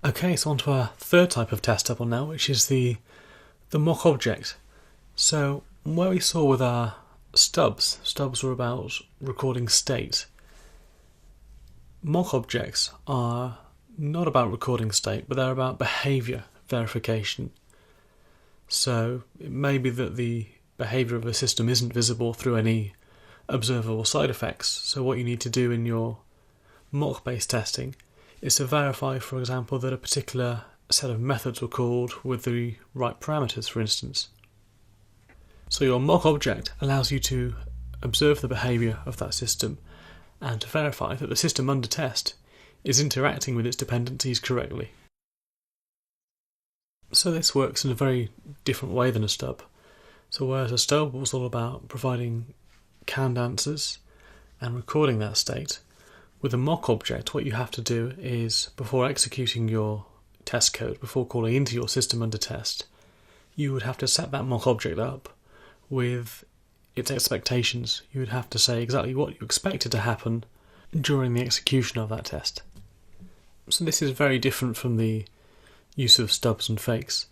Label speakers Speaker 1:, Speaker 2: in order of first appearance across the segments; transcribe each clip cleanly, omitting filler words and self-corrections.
Speaker 1: Okay, so on to our third type of test table now, which is the mock object. So where we saw with our stubs were about recording state. Mock objects are not about recording state, but they're about behaviour verification. So it may be that the behaviour of a system isn't visible through any observable side effects. So what you need to do in your mock-based testing is to verify, for example, that a particular set of methods were called with the right parameters, for instance. So your mock object allows you to observe the behaviour of that system and to verify that the system under test is interacting with its dependencies correctly. So this works in a very different way than a stub. So whereas a stub was all about providing canned answers and recording that state, with a mock object what you have to do is, before executing your test code, before calling into your system under test, you would have to set that mock object up with its expectations. You would have to say exactly what you expected to happen during the execution of that test. So this is very different from the use of stubs and fakes.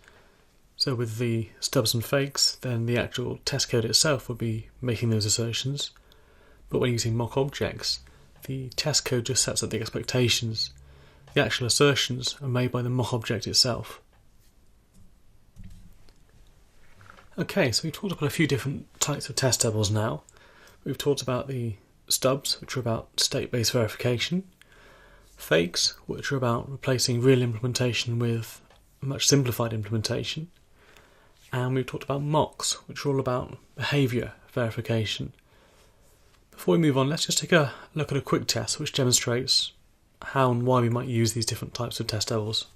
Speaker 1: So with the stubs and fakes, then the actual test code itself would be making those assertions. But when using mock objects, the test code just sets up the expectations. The actual assertions are made by the mock object itself. Okay, so we've talked about a few different types of test tables now. We've talked about the stubs, which are about state-based verification, fakes, which are about replacing real implementation with a much simplified implementation, and we've talked about mocks, which are all about behaviour verification. Before we move on, let's just take a look at a quick test which demonstrates how and why we might use these different types of test tables.